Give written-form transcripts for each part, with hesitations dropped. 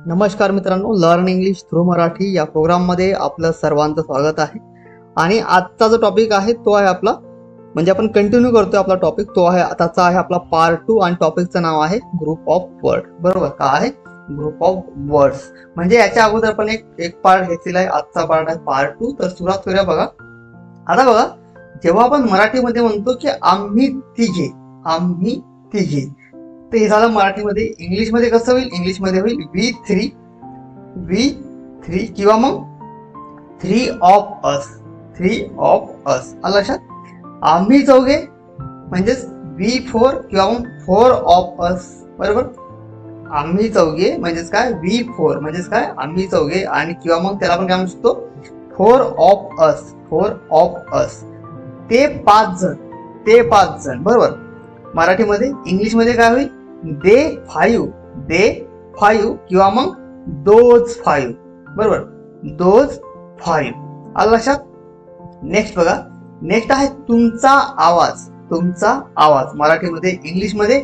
नमस्कार मित्रांनो, learn English through Marathi या प्रोग्राममध्ये आपलं सर्वांचं स्वागत आहे. आणि आजचा जो टॉपिक आहे तो आहे आपला, म्हणजे आपण कंटिन्यू करतोय आपला टॉपिक, तो आहे आताचा आहे आपला पार्ट 2 आणि टॉपिकचं नाव आहे ग्रुप ऑफ वर्ड. बरोबर का आहे? Group of words. म्हणजे याच्या अगोदर आपण एक पार्ट घेतलेला आहे, आजचा पार्ट आहे पार्ट 2. तर सुरुवात करूया. बघा आता बघा, जेव्हा आपण मराठीमध्ये म्हणतो की आम्ही तिघे, आम्ही तिघे, तर हे झालं मराठीमध्ये. इंग्लिशमध्ये कसं होईल? इंग्लिशमध्ये होईल वी थ्री किंवा मग 3 ऑफ अस, 3 ऑफ अस. आलं लक्षात? आम्ही चौघे म्हणजेच V4 किंवा मग 4 ऑफ अस. बरोबर? आम्ही चौघे म्हणजेच काय? V4 म्हणजेच काय? आम्ही चौघे. आणि किंवा मग त्याला आपण काय म्हणू शकतो? 4 ऑफ अस, 4 ऑफ अस. ते 5 जण, ते 5 जण. बरोबर? मराठीमध्ये. इंग्लिशमध्ये काय होईल? दे 5 किंवा मग दोज 5. बरोबर? दोज 5. आलं लक्षात? नेक्स्ट बघा, नेक्स्ट आहे तुमचा आवाज, तुमचा आवाज मराठीमध्ये. इंग्लिशमध्ये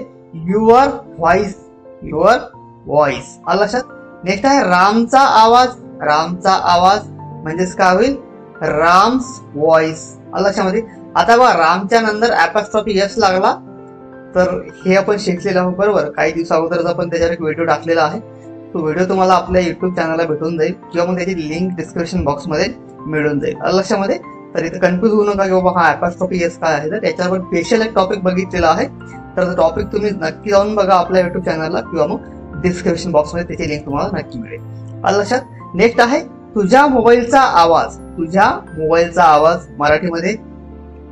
युअर व्हॉइस, युअर व्हॉइस. आलं लक्षात? नेक्स्ट आहे रामचा आवाज, रामचा आवाज म्हणजेच काय होईल? राम्स व्हॉइस. आलं लक्षामध्ये? आता बघा, रामच्या नंतर ॲपॉस्ट्रॉफी एस लागला, तर हे आपण शिकलेलं आहोत. बरोबर? काही दिवसा अगोदरच आपण त्याच्यावर एक व्हिडिओ टाकलेला आहे. तो व्हिडिओ तुम्हाला आपल्या युट्यूब चॅनलला भेटून जाईल किंवा मग त्याची लिंक डिस्क्रिप्शन बॉक्समध्ये मिळून जाईल. लक्षामध्ये. तर इथे कन्फ्यूज होऊ नका की बाबा हा ॲपॉस्ट्रॉफी एस काय आहे. तर त्याच्यावर स्पेशल एक टॉपिक बघितलेला आहे. तर तो टॉपिक तुम्ही नक्की जाऊन बघा आपल्या युट्यूब चॅनलला किंवा मग डिस्क्रिप्शन बॉक्समध्ये त्याची लिंक तुम्हाला नक्की मिळेल. आलं लक्षात? नेक्स्ट आहे तुझ्या मोबाईलचा आवाज, तुझ्या मोबाईलचा आवाज मराठीमध्ये.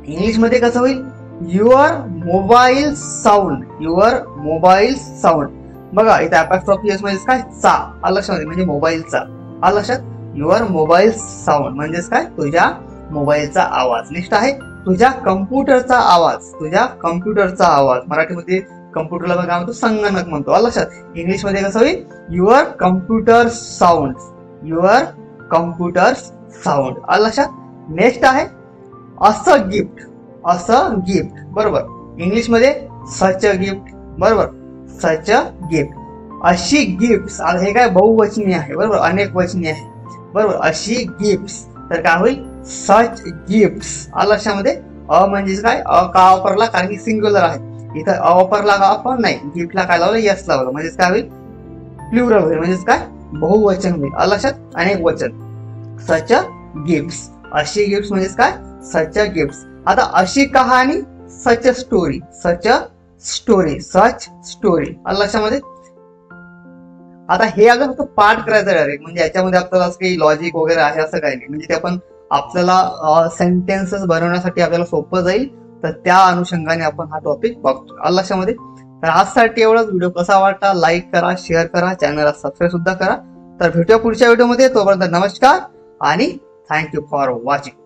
इंग्लिशमध्ये कसं होईल? Your mobile sound, your mobile sound. बघा इथे ॲपॉस्ट्रॉफी एस म्हणजे काय? चा. आलं लक्षात? म्हणजे मोबाईलचा. आलं लक्षात? युअर मोबाईल साऊंड म्हणजेच काय? तुझ्या मोबाईलचा आवाज. नेक्स्ट आहे तुझ्या कम्प्युटरचा आवाज, तुझ्या कम्प्युटरचा आवाज. मराठीमध्ये कम्प्युटरला काय म्हणतो? संगणक म्हणतो. आलं लक्षात? इंग्लिशमध्ये कसं होईल? Your computer sound, your computer sound. आलं लक्षात? नेक्स्ट आहे असं गिफ्ट, असं गिफ्ट. बरोबर? इंग्लिशमध्ये सच अ गिफ्ट. बरोबर? सच अ गिफ्ट. अशी गिफ्ट्स. हे काय? बहुवचनी आहे. बरोबर? अनेक वचनी आहे. बरोबर? अशी गिफ्ट्स. तर काय होईल? सच गिफ्ट्स. आलं लक्षामध्ये? अ म्हणजे काय? अ का वापरला? कारण की सिंग्युलर आहे. इथं अ वापरला का आपण? नाही. गिफ्टला काय लावलं? यस लावलं. म्हणजेच काय होईल? प्लुरल होईल. म्हणजेच काय? बहुवचन होईल. आलं लक्षात? अनेक वचन. सच अ गिफ्ट्स. अशी गिफ्ट्स म्हणजेच काय? Such a gifts. आता अशी कहाणी, such a story, such a story, such story. आलं लक्षामध्ये? आता हे अगं फक्त पाठ करायचं डायरेक्ट, म्हणजे याच्यामध्ये आपल्याला असं काही लॉजिक वगैरे आहे असं काही नाही. म्हणजे ते आपण आपल्याला सेंटेन्सेस बनवण्यासाठी आपल्याला सोपं जाईल. तर त्या अनुषंगाने आपण हा टॉपिक बघतो. आलं लक्षामध्ये? तर आजसाठी एवढंच. व्हिडिओ कसा वाटला लाईक करा, शेअर करा, चॅनलला सबस्क्राईब सुद्धा करा. तर भेटूया पुढच्या व्हिडिओमध्ये. तोपर्यंत नमस्कार आणि थँक्यू फॉर वॉचिंग.